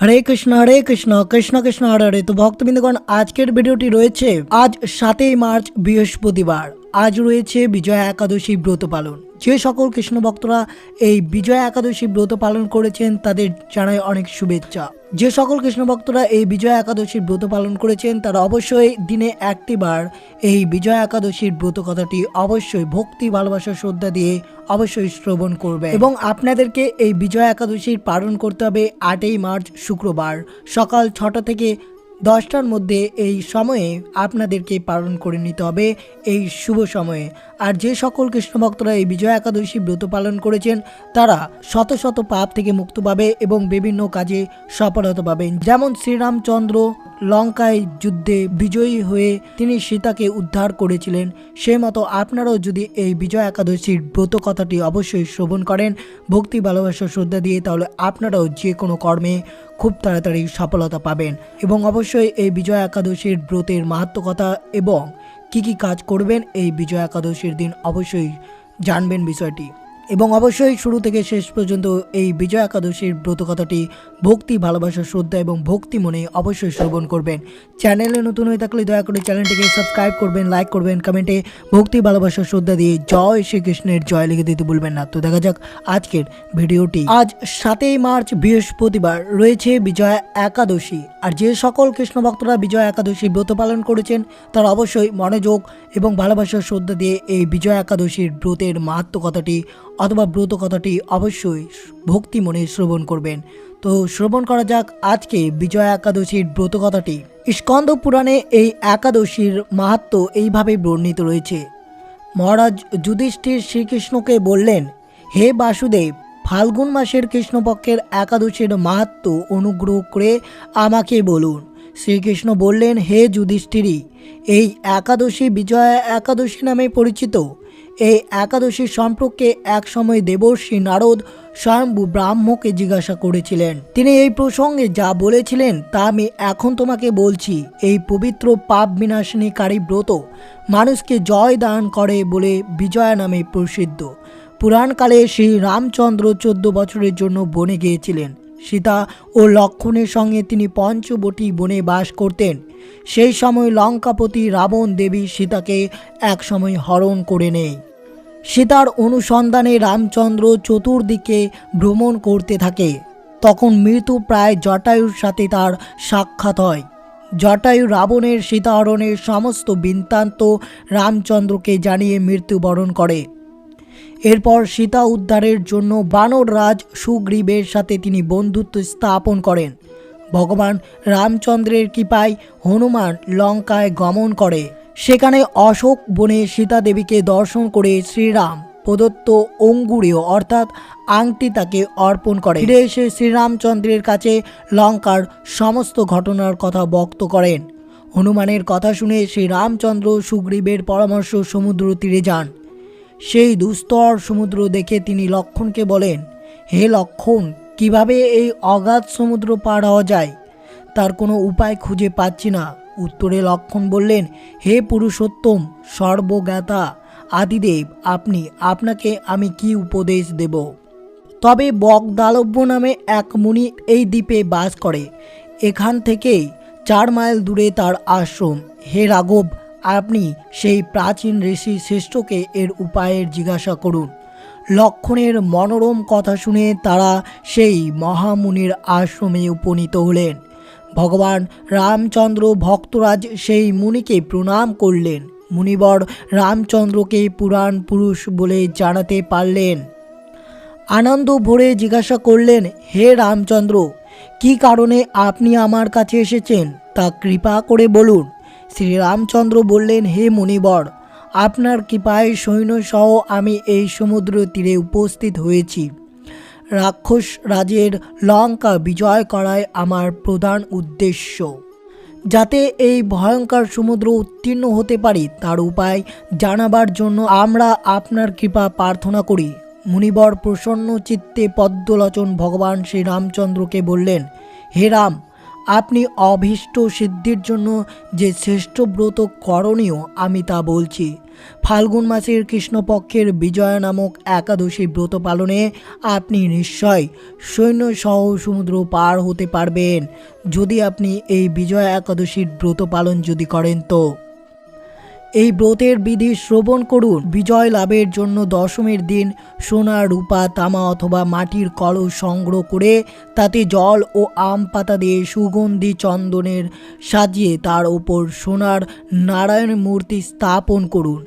হরে কৃষ্ণ কৃষ্ণ কৃষ্ণ হরে হরে। তো ভক্তবৃন্দগণ, আজকের ভিডিওটি রয়েছে আজ 7ই মার্চ বৃহস্পতিবার। আজ রয়েছে বিজয়া একাদশী ব্রত পালন। যে সকল কৃষ্ণ ভক্তরা এই বিজয়া একাদশী ব্রত পালন করেছেন তাদের জানাই অনেক শুভেচ্ছা। যে সকল কৃষ্ণ ভক্তরা এই বিজয়া একাদশীর ব্রত পালন করেছেন তারা অবশ্যই দিনে একটিবার এই বিজয়া একাদশীর ব্রত কথাটি অবশ্যই ভক্তি ভালোবাসা শ্রদ্ধা দিয়ে অবশ্যই শ্রবণ করবে। এবং আপনাদেরকে এই বিজয়া একাদশীর পালন করতে হবে 8ই মার্চ শুক্রবার সকাল 6টা থেকে 10টার মধ্যে। এই সময়ে আপনাদেরকে পালন করে নিতে হবে এই শুভ সময়ে। আর যে সকল কৃষ্ণ ভক্তরা এই বিজয়া একাদশী ব্রত পালন করেছেন তারা শত শত পাপ থেকে মুক্ত পাবে এবং বিভিন্ন কাজে সফলতা পাবেন। যেমন শ্রীরামচন্দ্র লঙ্কায় যুদ্ধে বিজয়ী হয়ে তিনি সীতাকে উদ্ধার করেছিলেন, সেই মতো আপনারাও যদি এই বিজয়া একাদশীর ব্রত কথাটি অবশ্যই শ্রবণ করেন ভক্তি ভালোবাসা শ্রদ্ধা দিয়ে, তাহলে আপনারাও যে কোনো কর্মে খুব তাড়াতাড়ি সফলতা পাবেন। এবং অবশ্যই এই বিজয়া একাদশীর ব্রতের মাহাত্ম্য কথা এবং কি কি কাজ করবেন এই বিজয়া একাদশীর দিন অবশ্যই জানবেন বিষয়টি। এবং অবশ্যই শুরু থেকে শেষ পর্যন্ত এই বিজয়া একাদশীর ব্রত কথাটি ভক্তি ভালোবাসা শ্রদ্ধা এবং ভক্তি মনে অবশ্যই শ্রবণ করবেন। চ্যানেলে নতুন হয়ে থাকলে দয়া করে চ্যানেলটিকে সাবস্ক্রাইব করবেন, লাইক করবেন, কমেন্টে ভক্তি ভালোবাসা শ্রদ্ধা দিয়ে জয় শ্রীকৃষ্ণের জয় লিখে দিতে ভুলবেন না। তো দেখা যাক আজকের ভিডিওটি। আজ 7ই মার্চ বৃহস্পতিবার রয়েছে বিজয়া একাদশী। আর যে সকল কৃষ্ণ ভক্তরা বিজয়া একাদশী ব্রত পালন করেছেন তারা অবশ্যই মনোযোগ এবং ভালোবাসার শ্রদ্ধা দিয়ে এই বিজয়া একাদশীর ব্রতের মাহাত্ম্য কথাটি অথবা ব্রত কথাটি অবশ্যই ভক্তি মনে শ্রবণ করবেন। তো শ্রবণ করা যাক আজকে বিজয়া একাদশীর ব্রত কথাটি। স্কন্দ পুরাণে এই একাদশীর মাহাত্ম্য এইভাবে বর্ণিত রয়েছে। মহারাজ যুধিষ্ঠির শ্রীকৃষ্ণকে বললেন, হে বাসুদেব, ফাল্গুন মাসের কৃষ্ণপক্ষের একাদশীর মাহাত্ম্য অনুগ্রহ করে আমাকে বলুন। শ্রীকৃষ্ণ বললেন, হে যুধিষ্ঠিরী, এই একাদশী বিজয়া একাদশী নামে পরিচিত। এই একাদশীর সম্পর্কে এক সময় দেবর্ষি নারদ স্বয়ম্ভু ব্রাহ্মকে জিজ্ঞাসা করেছিলেন। তিনি এই প্রসঙ্গে যা বলেছিলেন তা আমি এখন তোমাকে বলছি। এই পবিত্র পাপ বিনাশিনীকারী ব্রত মানুষকে জয় দান করে বলে বিজয়া নামে প্রসিদ্ধ। পুরাণকালে শ্রী রামচন্দ্র 14 বছরের জন্য বনে গিয়েছিলেন। সীতা ও লক্ষ্মণের সঙ্গে তিনি পঞ্চবটী বনে বাস করতেন। সেই সময় লঙ্কাপতি রাবণ দেবী সীতাকে এক সময় হরণ করে নেয়। সীতার অনুসন্ধানে রামচন্দ্র চতুর্দিকে ভ্রমণ করতে থাকে। তখন মৃত্যু প্রায় জটায়ুর সাথে তার সাক্ষাৎ হয়। জটায়ু রাবণের সীতাহরণের সমস্ত বৃত্তান্ত রামচন্দ্রকে জানিয়ে মৃত্যুবরণ করে। এরপর সীতা উদ্ধারের জন্য বানররাজ সুগ্রীবের সাথে তিনি বন্ধুত্ব স্থাপন করেন। ভগবান রামচন্দ্রের কৃপায় হনুমান লঙ্কায় গমন করে। সেখানে অশোক বনে সীতা দেবীকে দর্শন করে শ্রীরাম প্রদত্ত অঙ্গুরীয় অর্থাৎ আংটি তাকে অর্পণ করে। ফিরে এসে শ্রীরামচন্দ্রের কাছে লঙ্কার সমস্ত ঘটনার কথা ব্যক্ত করেন। হনুমানের কথা শুনে শ্রীরামচন্দ্র সুগ্রীবের পরামর্শ সমুদ্র তীরে যান। সেই দুস্তর সমুদ্র দেখে তিনি লক্ষ্মণকে বলেন, হে লক্ষ্মণ, কিভাবে এই অগাধ সমুদ্র পার হওয়া যায় তার কোনো উপায় খুঁজে পাচ্ছি না। উত্তরে লক্ষ্মণ বললেন, হে পুরুষোত্তম সর্বজ্ঞাতা আদিদেব, আপনাকে আমি কি উপদেশ দেব? তবে বকদালব্য নামে এক মুনি এই দ্বীপে বাস করে। এখান থেকেই 4 মাইল দূরে তার আশ্রম। হে রাঘব, আপনি সেই প্রাচীন ঋষি শ্রেষ্ঠকে এর উপায়ের জিজ্ঞাসা করুন। লক্ষ্মণের মনোরম কথা শুনে তারা সেই মহামুনির আশ্রমে উপনীত হলেন। ভগবান রামচন্দ্র ভক্তরাজ সেই মুনিকে প্রণাম করলেন। মুনিবর রামচন্দ্রকে পুরাণ পুরুষ বলে জানাতে পারলেন। আনন্দ ভরে জিজ্ঞাসা করলেন, হে রামচন্দ্র, কি কারণে আপনি আমার কাছে এসেছেন তা কৃপা করে বলুন। শ্রীরামচন্দ্র বললেন, হে মুনিবর, আপনার কৃপায় সৈন্যসহ আমি এই সমুদ্র তীরে উপস্থিত হয়েছি। রাক্ষস রাজের লঙ্কা বিজয় করাই আমার প্রধান উদ্দেশ্য। যাতে এই ভয়ঙ্কর সমুদ্র উত্তীর্ণ হতে পারি তার উপায় জানাবার জন্য আমরা আপনার কৃপা প্রার্থনা করি। মুনিবর প্রসন্ন চিত্তে পদ্মলোচন ভগবান শ্রীরামচন্দ্রকে বললেন, হে রাম, আপনি অভীষ্ট সিদ্ধির জন্য যে শ্রেষ্ঠ ব্রত করণীয় আমি তা বলছি। ফাল্গুন মাসের কৃষ্ণপক্ষের বিজয়া নামক একাদশী ব্রত পালনে আপনি নিশ্চয় সৈন্য সহ সমুদ্র পার হতে পারবেন যদি আপনি এই বিজয়া একাদশীর ব্রত পালন যদি করেন তো। এই ব্রতের বিধি শ্রবণ করুন। বিজয় লাভের জন্য দশমীর দিন সোনা, রূপা, তামা অথবা মাটির কলস সংগ্রহ করে তাতে জল ও আম পাতা দিয়ে সুগন্ধি চন্দনের সাজিয়ে তার ওপর সোনার নারায়ণ মূর্তি স্থাপন করুন।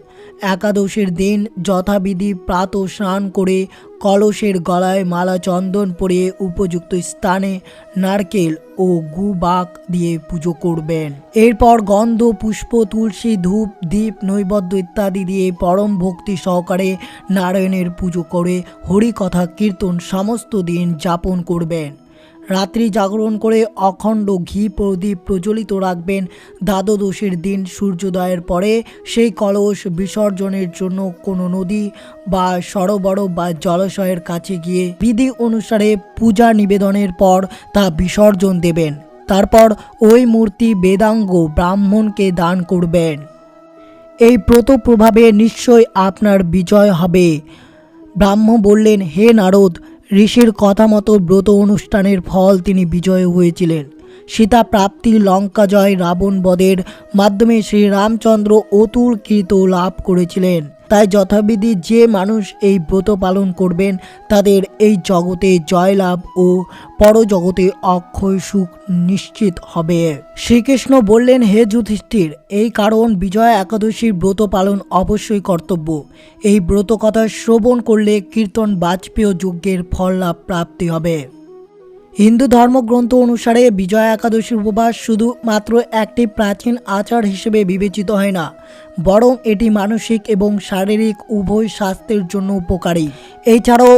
একাদশীর দিন যথাবিধি প্রাতঃ স্নান করে কলসের গলায় মালা চন্দন পরিয়ে উপযুক্ত স্থানে নারকেল ও গুবাক দিয়ে পুজো করবেন। এরপর গন্ধ, পুষ্প, তুলসী, ধূপ, দীপ, নৈবেদ্য ইত্যাদি দিয়ে পরম ভক্তি সহকারে নারায়ণের পুজো করে হরিকথা কীর্তন সমস্ত দিন যাপন করবেন। রাত্রি জাগরণ করে অখণ্ড ঘি প্রদীপ প্রজ্বলিত রাখবেন। দ্বাদশীর দিন সূর্যোদয়ের পরে সেই কলস বিসর্জনের জন্য কোনো নদী বা সরোবর বা জলাশয়ের কাছে গিয়ে বিধি অনুসারে পূজা নিবেদনের পর তা বিসর্জন দেবেন। তারপর ওই মূর্তি বেদাঙ্গ ব্রাহ্মণকে দান করবেন। এই ব্রত প্রভাবে নিশ্চয় আপনার বিজয় হবে। ব্রাহ্মণ বললেন, হে নারদ, ঋষির কথা মতো ব্রত অনুষ্ঠানের ফল তিনি বিজয় হয়েছিলেন। সীতা প্রাপ্তি, লঙ্কা জয়, রাবণ বধের মাধ্যমে শ্রীরামচন্দ্র অতুল কীর্তি লাভ করেছিলেন। তাই যথাবিধি যে মানুষ এই ব্রত পালন করবেন তাদের এই জগতে জয়লাভ ও পরজগতে অক্ষয় সুখ নিশ্চিত হবে। শ্রীকৃষ্ণ বললেন, হে যুধিষ্ঠির, এই কারণ বিজয়া একাদশীর ব্রত পালন অবশ্যই কর্তব্য। এই ব্রত কথা শ্রবণ করলে কীর্তন বাজপেয় যজ্ঞের ফল লাভ প্রাপ্তি হবে। হিন্দু ধর্মগ্রন্থ অনুসারে বিজয়া একাদশীর উপবাস শুধুমাত্র একটি প্রাচীন আচার হিসেবে বিবেচিত হয় না, বরং এটি মানসিক এবং শারীরিক উভয় স্বাস্থ্যের জন্য উপকারী। এছাড়াও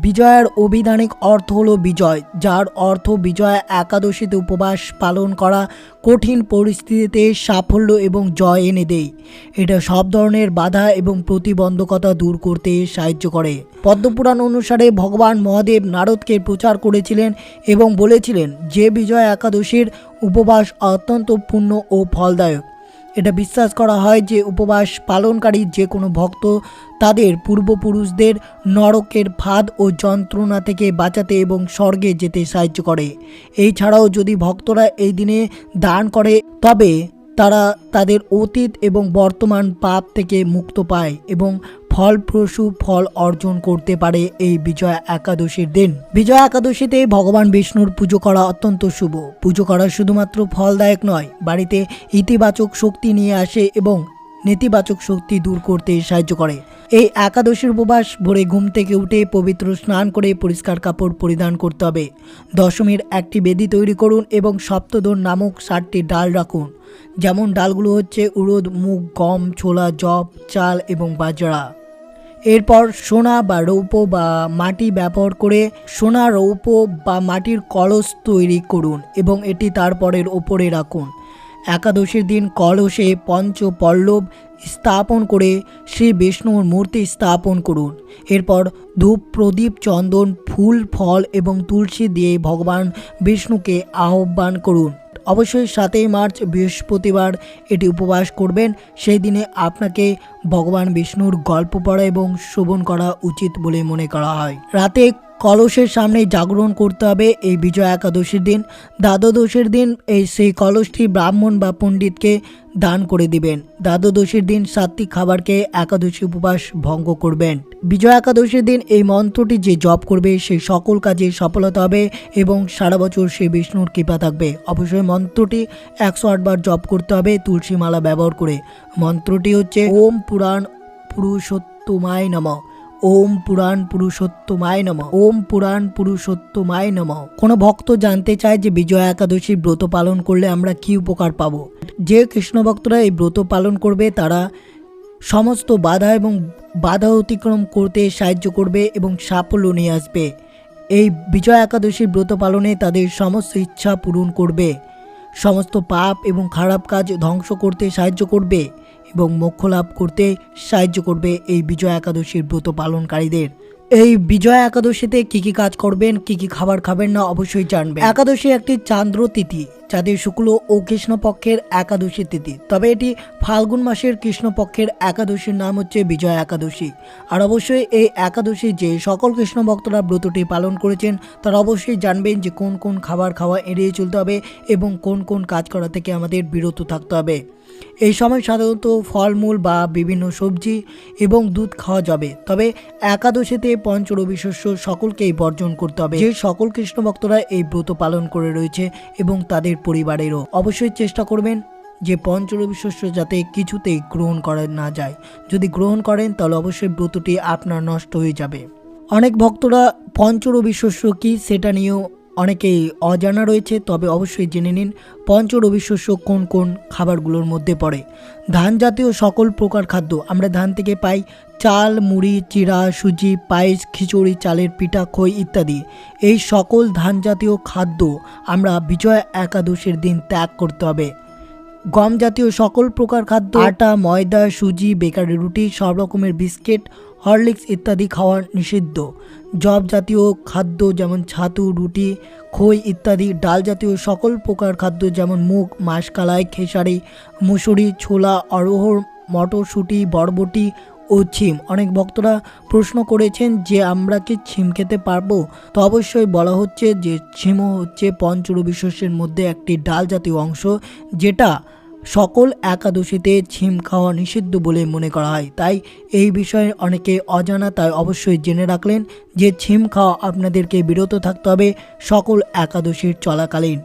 বিজয়ার অভিধানিক অর্থ হলো বিজয়, যার অর্থ বিজয়া একাদশীতে উপবাস পালন করা কঠিন পরিস্থিতিতে সাফল্য এবং জয় এনে দেয়। এটা সব ধরনের বাধা এবং প্রতিবন্ধকতা দূর করতে সাহায্য করে। পদ্মপুরাণ অনুসারে ভগবান মহাদেব নারদকে প্রচার করেছিলেন এবং বলেছিলেন যে বিজয়া একাদশীর উপবাস অত্যন্ত পুণ্য ও ফলদায়ক। এটা বিশ্বাস করা হয় যে উপবাস পালনকারী যে কোনো ভক্ত তাদের পূর্বপুরুষদের নরকের ফাঁদ ও যন্ত্রণা থেকে বাঁচাতে এবং স্বর্গে যেতে সাহায্য করে। এছাড়াও যদি ভক্তরা এই দিনে দান করে তবে তারা তাদের অতীত এবং বর্তমান পাপ থেকে মুক্ত পায় এবং ফলপ্রসূ ফল অর্জন করতে পারে। এই বিজয়া একাদশীর দিন বিজয়া একাদশীতে ভগবান বিষ্ণুর পুজো করা অত্যন্ত শুভ। পুজো করা শুধুমাত্র ফলদায়ক নয়, বাড়িতে ইতিবাচক শক্তি নিয়ে আসে এবং নেতিবাচক শক্তি দূর করতে সাহায্য করে। এই একাদশীর উপবাস ভোরে ঘুম থেকে উঠে পবিত্র স্নান করে পরিষ্কার কাপড় পরিধান করতে হবে। দশমীর একটি বেদি তৈরি করুন এবং সপ্তদোন নামক 7টি ডাল রাখুন। যেমন ডালগুলো হচ্ছে উড়দ, মুগ, গম, ছোলা, জব, চাল এবং বাজরা। এরপর সোনা বা রৌপ্য বা মাটি ব্যবহার করে সোনা, রৌপ্য বা মাটির কলস তৈরি করুন এবং এটি তারপরের ওপরে রাখুন। একাদশীর দিন কলসে পঞ্চপল্লব স্থাপন করে শ্রী বিষ্ণুর মূর্তি স্থাপন করুন। এরপর ধূপ, প্রদীপ, চন্দন, ফুল, ফল এবং তুলসী দিয়ে ভগবান বিষ্ণুকে আহ্বান করুন। অবশ্যই 7 মার্চ বৃহস্পতিবার এটি উপবাস করবেন। সেই দিনে আপনাকে ভগবান বিষ্ণুর গল্প পড়া এবং শ্রবণ করা উচিত বলে মনে করা হয়। রাতে কলসের সামনে জাগরণ করতে হবে। এই বিজয়া একাদশীর দিন দ্বাদশীর দিন সেই কলসটি ব্রাহ্মণ বা পণ্ডিতকে দান করে দিবেন। দ্বাদশীর দিন সাত্বিক খাবারকে একাদশী উপবাস ভঙ্গ করবেন। বিজয়া একাদশীর দিন এই মন্ত্রটি যে জপ করবে সেই সকল কাজে সফলতা হবে এবং সারা বছর সেই বিষ্ণুর কৃপা থাকবে। অবশ্যই মন্ত্রটি 108 বার জপ করতে হবে তুলসী মালা ব্যবহার করে। মন্ত্রটি হচ্ছে ওম পুরাণ পুরুষোত্তমায় নমঃ, ওম পুরাণ পুরুষোত্তমায় নমঃ, ওম পুরাণ পুরুষোত্তমায় নমঃ। কোনো ভক্ত জানতে চায় যে বিজয়া একাদশী ব্রত পালন করলে আমরা কি উপকার পাবো। যে কৃষ্ণ ভক্তরা এই ব্রত পালন করবে তারা সমস্ত বাধা এবং বাধা অতিক্রম করতে সাহায্য করবে এবং সাফল্য নিয়ে আসবে। এই বিজয়া একাদশীর ব্রত পালনে তাদের সমস্ত ইচ্ছা পূরণ করবে, সমস্ত পাপ এবং খারাপ কাজ ধ্বংস করতে সাহায্য করবে এবং মোক্ষ লাভ করতে সাহায্য করবে এই বিজয়া একাদশীর ব্রত পালনকারীদের। এই বিজয়া একাদশীতে কি কি কাজ করবেন, কি কি খাবার খাবেন না অবশ্যই জানবেন। একাদশী একটি চান্দ্র তিথি, যাদের শুক্ল ও কৃষ্ণপক্ষের একাদশী তিথি। তবে এটি ফাল্গুন মাসের কৃষ্ণপক্ষের একাদশীর নাম হচ্ছে বিজয়া একাদশী। আর অবশ্যই এই একাদশী যে সকল কৃষ্ণ ভক্তরা ব্রতটি পালন করেছেন তারা অবশ্যই জানবেন যে কোন কোন খাবার খাওয়া এড়িয়ে চলতে হবে এবং কোন কোন কাজ করা থেকে আমাদের বিরত থাকতে হবে। এই সময় সাধারণত ফলমূল বা বিভিন্ন সবজি এবং দুধ খাওয়া যাবে। তবে একাদশীতে পঞ্চরবি শস্য সকলকেই বর্জন করতে হবে। যে সকল কৃষ্ণ ভক্তরা এই ব্রত পালন করে রয়েছে এবং তাদের পরিবারেরও অবশ্যই চেষ্টা করবেন যে পঞ্চরবি শস্য যাতে কিছুতেই গ্রহণ করা না যায়। যদি গ্রহণ করেন তাহলে অবশ্যই ব্রতটি আপনার নষ্ট হয়ে যাবে। অনেক ভক্তরা পঞ্চরবি শস্য কী সেটা নিয়েও অনেকেই অজানা রয়েছে, তবে অবশ্যই জেনে নিন পঞ্চরবি শস্য কোন কোন খাবারগুলোর মধ্যে পড়ে। ধান জাতীয় সকল প্রকার খাদ্য, আমরা ধান থেকে পাই চাল, মুড়ি, চিড়া, সুজি, পায়েস, খিচুড়ি, চালের পিঠা, খই ইত্যাদি। এই সকল ধান জাতীয় খাদ্য আমরা বিজয়া একাদশীর দিন ত্যাগ করতে হবে। গম জাতীয় সকল প্রকার খাদ্য, আটা, ময়দা, সুজি, বেকারি রুটি, সব রকমের বিস্কিট, হরলিক্স ইত্যাদি খাওয়া নিষিদ্ধ। জব জাতীয় খাদ্য যেমন ছাতু, রুটি, খই ইত্যাদি। ডাল জাতীয় সকল প্রকার খাদ্য যেমন মুগ, মাসকলাই, খেসারি, মুসুরি, ছোলা, অরহর, মটরশুঁটি, বরবটি ও ছিম। অনেক ভক্তরা প্রশ্ন করেছেন যে আমরা কি ছিম খেতে পারবো? তো অবশ্যই বলা হচ্ছে যে ছিমও হচ্ছে পঞ্চরবি শস্যের মধ্যে একটি ডাল জাতীয় অংশ, যেটা সকল একাদশীতে ছিম খাওয়া নিষিদ্ধ বলে মনে করা হয়। তাই এই বিষয়ে অনেকে অজানা, তাই অবশ্যই জেনে রাখলেন যে ছিম খাওয়া আপনাদেরকে বিরত থাকতে হবে সকল একাদশীর চলাকালীন।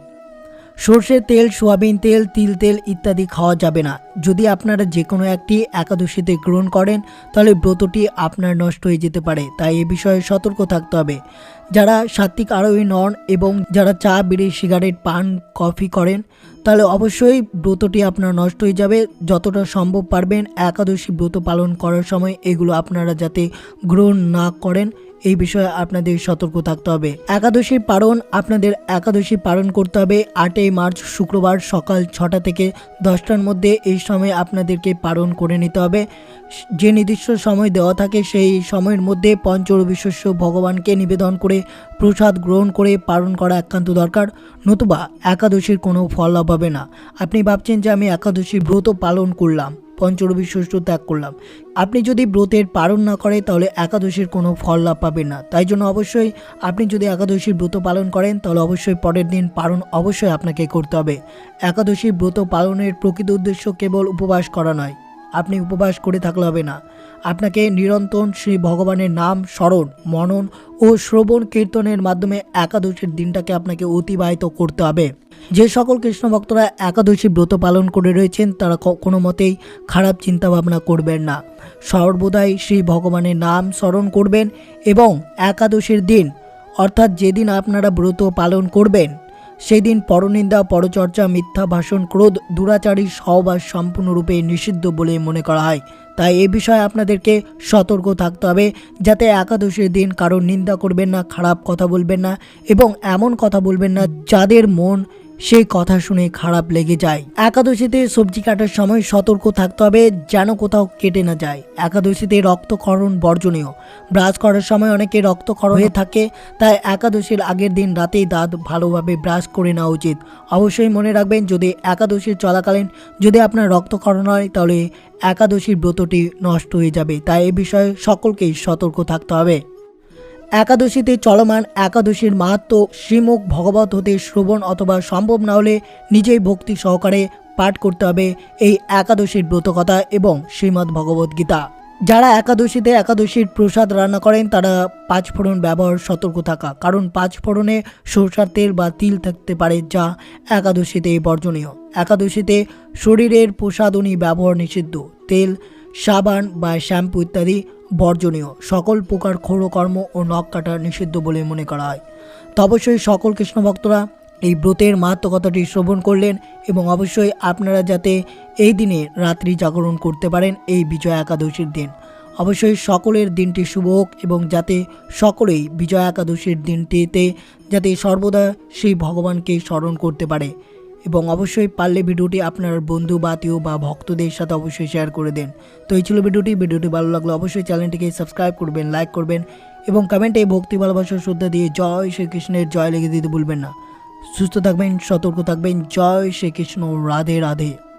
সর্ষের তেল, সোয়াবিন তেল, তিল তেল ইত্যাদি খাওয়া যাবে না। যদি আপনারা যে কোনো একটি একাদশীতে গ্রহণ করেন তাহলে ব্রতটি আপনার নষ্ট হয়ে যেতে পারে, তাই এ বিষয়ে সতর্ক থাকতে হবে। যারা সাত্ত্বিক আরোহী নন এবং যারা চা, বিড়ি, সিগারেট, পান, কফি করেন তাহলে অবশ্যই ব্রতটি আপনার নষ্ট হয়ে যাবে। যতটা সম্ভব পারবেন একাদশী ব্রত পালন করার সময় এগুলো আপনারা যাতে গ্রহণ না করেন, এই বিষয়ে আপনাদের সতর্ক থাকতে হবে। একাদশীর পালন, আপনাদের একাদশী পালন করতে হবে 8ই মার্চ শুক্রবার সকাল 6টা থেকে 10টার মধ্যে। এই সময় আপনাদেরকে পালন করে নিতে হবে। যে নির্দিষ্ট সময় দেওয়া থাকে সেই সময়ের মধ্যে পঞ্চরবি শস্য ভগবানকে নিবেদন করে প্রসাদ গ্রহণ করে পালন করা একান্ত দরকার, নতুবা একাদশীর কোনো ফল লাভ হবে না। আপনি ভাবছেন যে আমি একাদশী ব্রত পালন করলাম, পঞ্চরবি শস্য ত্যাগ করলাম, আপনি যদি ব্রতের পালন না করে তাহলে একাদশীর কোনো ফল লাভ পাবেন না। তাই জন্য অবশ্যই আপনি যদি একাদশীর ব্রত পালন করেন তাহলে অবশ্যই পরের দিন পালন অবশ্যই আপনাকে করতে হবে। একাদশীর ব্রত পালনের প্রকৃত উদ্দেশ্য কেবল উপবাস করা নয়। আপনি উপবাস করে থাকলে হবে না, আপনাকে নিরন্তর শ্রী ভগবানের নাম স্মরণ, মনন ও শ্রবণ কীর্তনের মাধ্যমে একাদশীর দিনটাকে আপনাকে অতিবাহিত করতে হবে। যে সকল কৃষ্ণ ভক্তরা একাদশী ব্রত পালন করে রয়েছেন তারা কোনো মতেই খারাপ চিন্তা ভাবনা করবেন না। সর্বদাই শ্রী ভগবানের নাম স্মরণ করবেন এবং একাদশীর দিন অর্থাৎ যেদিন আপনারা ব্রত পালন করবেন সেই দিন পরনিন্দা, পরচর্চা, মিথ্যা ভাষণ, ক্রোধ, দুরাচারী সহবাস সম্পূর্ণরূপে নিষিদ্ধ বলে মনে করা হয়। তাই এ বিষয়ে আপনাদেরকে সতর্ক থাকতে হবে যাতে একাদশীর দিন কারোর নিন্দা করবেন না, খারাপ কথা বলবেন না এবং এমন কথা বলবেন না যাদের মন সেই কথা শুনে খারাপ লেগে যায়। একাদশীতে সবজি কাটার সময় সতর্ক থাকতে হবে যেন কোথাও কেটে না যায়। একাদশীতে রক্তক্ষরণ বর্জনীয়। ব্রাশ করার সময় অনেকে রক্তক্ষরণ হয়ে থাকে, তাই একাদশীর আগের দিন রাতেই দাঁত ভালোভাবে ব্রাশ করে নেওয়া উচিত। অবশ্যই মনে রাখবেন যদি একাদশীর চলাকালীন যদি আপনার রক্তক্ষরণ হয় তাহলে একাদশীর ব্রতটি নষ্ট হয়ে যাবে। তাই এ বিষয়ে সকলকেই সতর্ক থাকতে হবে। একাদশীতে চলমান একাদশীর মাহাত্ম্য শ্রীমুখ ভগবত হতে শ্রবণ অথবা সম্ভব না হলে নিজেই ভক্তি সহকারে পাঠ করতে হবে এই একাদশীর ব্রতকথা এবং শ্রীমদ্ ভগবত গীতা। যারা একাদশীতে একাদশীর প্রসাদ রান্না করেন তারা 5 ফোড়ন ব্যবহার সতর্ক থাকা, কারণ 5 ফোড়নে সরষার তেল বা তিল থাকতে পারে যা একাদশীতে বর্জনীয়। একাদশীতে শরীরের প্রসাধনী ব্যবহার নিষিদ্ধ। তেল, সাবান বা শ্যাম্পু ইত্যাদি বর্জনীয়। সকল প্রকার ক্ষৌরকর্ম ও নখ কাটা নিষিদ্ধ বলে মনে করা হয়। তো অবশ্যই সকল কৃষ্ণ ভক্তরা এই ব্রতের মাহাত্ম্য কথাটি শ্রবণ করলেন এবং অবশ্যই আপনারা যাতে এই দিনে রাত্রি জাগরণ করতে পারেন এই বিজয়া একাদশীর দিন। অবশ্যই সকলের দিনটি শুভ হোক এবং যাতে সকলেই বিজয়া একাদশীর দিনটিতে যাতে সর্বদা সেই ভগবানকে স্মরণ করতে পারে এবং অবশ্যই পারলে ভিডিওটি আপনার বন্ধু বা আত্মীয় বা ভক্তদের সাথে অবশ্যই শেয়ার করে দেন। তো এই ছিল ভিডিওটি ভালো লাগলে অবশ্যই চ্যানেলটিকে সাবস্ক্রাইব করবেন, লাইক করবেন এবং কমেন্টে ভক্তি ভালোবাসার শ্রদ্ধা দিয়ে জয় শ্রীকৃষ্ণের জয় লিখে দিতে ভুলবেন না। সুস্থ থাকবেন, সতর্ক থাকবেন। জয় শ্রীকৃষ্ণ, রাধে রাধে।